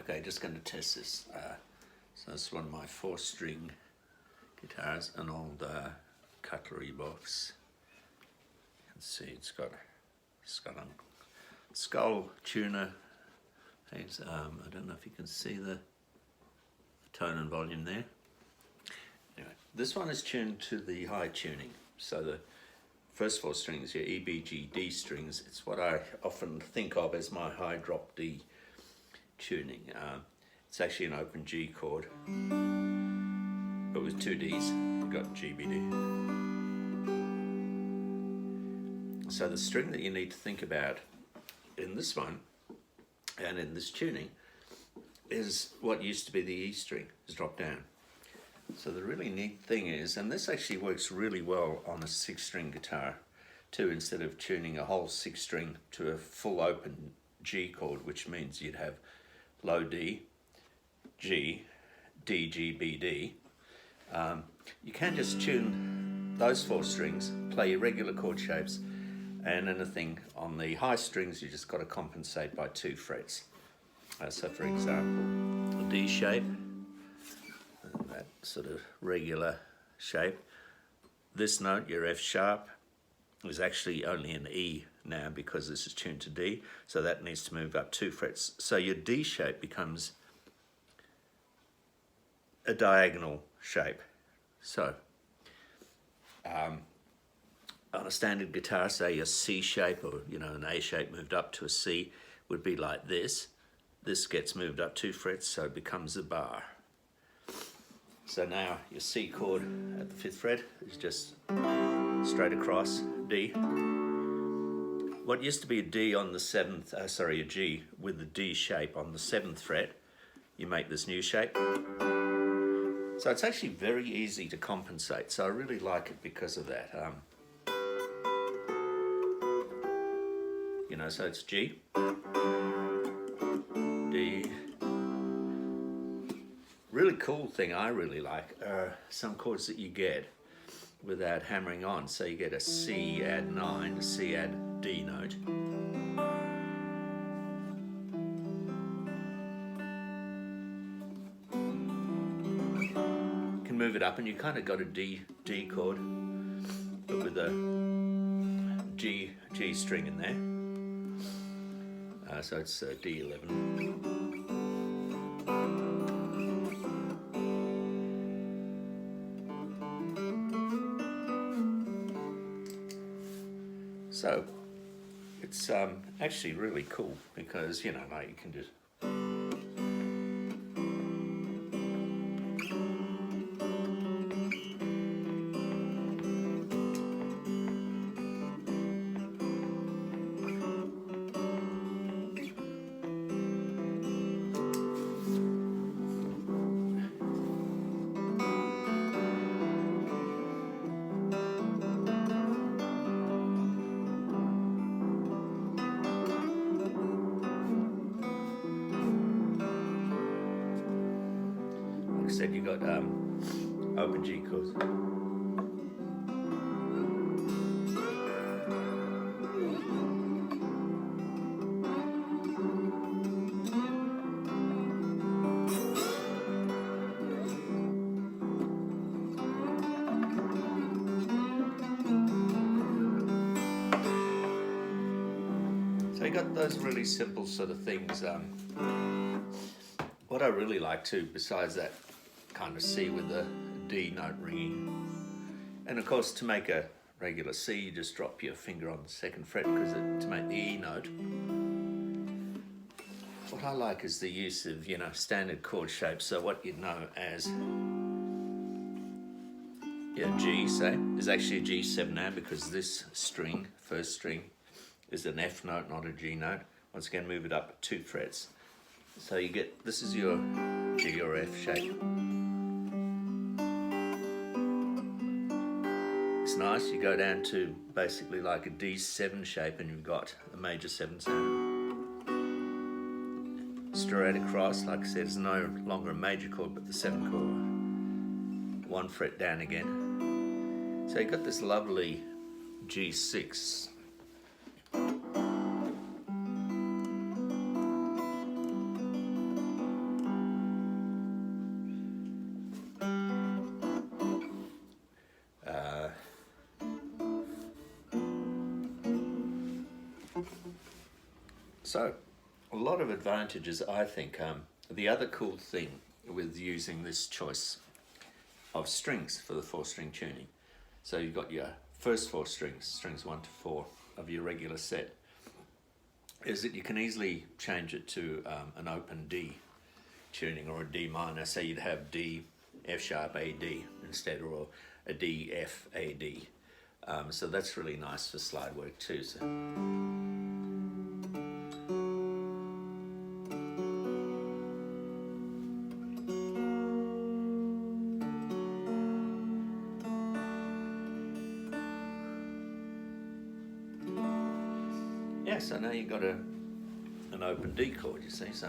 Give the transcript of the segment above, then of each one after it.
Okay, just going to test this. So this is one of my 4-string guitars, an old cutlery box. You can see it's got a skull tuner. I don't know if you can see the tone and volume there. Anyway, this one is tuned to the high tuning. So the first 4 strings, your E, B, G, D strings, it's what I often think of as my high drop D tuning. It's actually an open G chord, but with 2 Ds, you've got G, B, D. So the string that you need to think about in this one and in this tuning is what used to be the E string, is dropped down. So the really neat thing is, and this actually works really well on a 6-string guitar too, instead of tuning a whole 6-string to a full open G chord, which means you'd have low D, G, D, G, B, D. You can just tune those 4 strings, play your regular chord shapes, and anything on the high strings you just got to compensate by 2 frets. So for example, the D shape, that sort of regular shape. This note, your F sharp, is actually only an E now because this is tuned to D, so that needs to move up 2 frets. So your D shape becomes a diagonal shape. So on a standard guitar, say your C shape, or an A shape moved up to a C, would be like this. This gets moved up 2 frets, so it becomes a bar. So now your C chord at the 5th fret is just straight across D. What used to be a D on the 7th, a G with the D shape on the 7th fret, you make this new shape. So it's actually very easy to compensate. So I really like it because of that. So it's G, D. Really cool thing I really like are some chords that you get without hammering on. So you get a C add 9, a C add D note. You can move it up and you kind of got a D chord, but with a G string in there. So it's D11. So it's actually really cool because like you can just said, you got open G chords. So you got those really simple sort of things. What I really like too, besides that kind of C with the D note ringing, and of course to make a regular C you just drop your finger on the 2nd fret because to make the E note. What I like is the use of standard chord shapes. So what you'd know as G, say, is actually a G7 now because this string, 1st string, is an F note, not a G note. Once again, move it up 2 frets. So you get, this is your G or F shape. It's nice, you go down to basically like a D7 shape and you've got a major 7 sound. Straight across, like I said, it's no longer a major chord but the 7 chord. 1 fret down again. So you've got this lovely G6. So, a lot of advantages, I think. The other cool thing with using this choice of strings for the 4-string tuning. So you've got your first 4 strings, strings 1 to 4 of your regular set, is that you can easily change it to an open D tuning or a D minor. So you'd have D, F sharp, A, D instead, or a D, F, A, D. So that's really nice for slide work too. So. Yeah, so now you've got an open D chord, you see, so.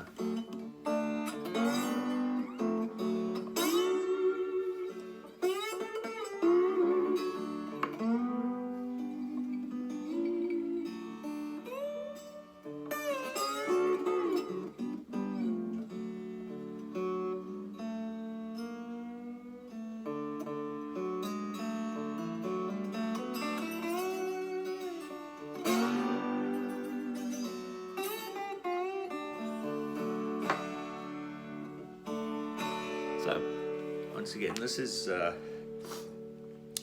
So, once again, this is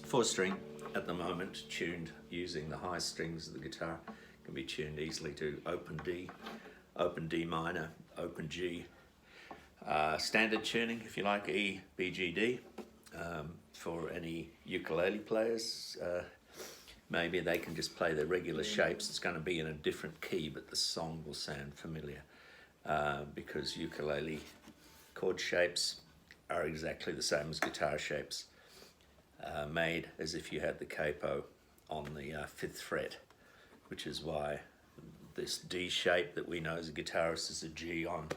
4-string at the moment, tuned using the high strings of the guitar. Can be tuned easily to open D minor, open G. Standard tuning, if you like, E, B, G, D. For any ukulele players, maybe they can just play their regular shapes. It's going to be in a different key, but the song will sound familiar because ukulele chord shapes are exactly the same as guitar shapes, made as if you had the capo on the 5th fret, which is why this D shape that we know as a guitarist is a G on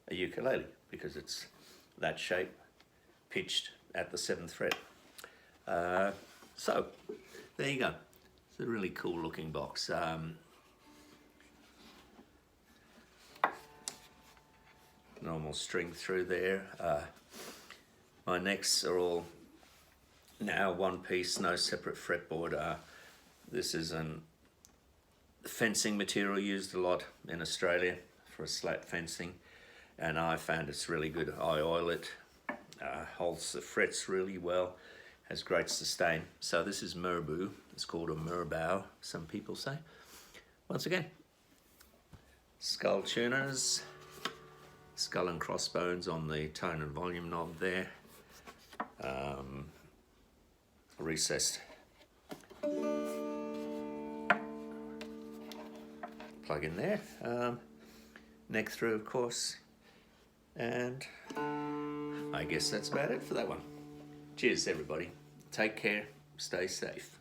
a ukulele, because it's that shape pitched at the 7th fret. So there you go. It's a really cool looking box. Normal string through there. My necks are all now one piece, no separate fretboard. This is an fencing material used a lot in Australia for slat fencing, and I found it's really good. I oil it, holds the frets really well, has great sustain. So this is Merbau. It's called a Merbau, some people say. Once again, skull tuners, skull and crossbones on the tone and volume knob there. Recessed plug in there, neck through of course, and I guess that's about it for that one. Cheers everybody, take care, stay safe.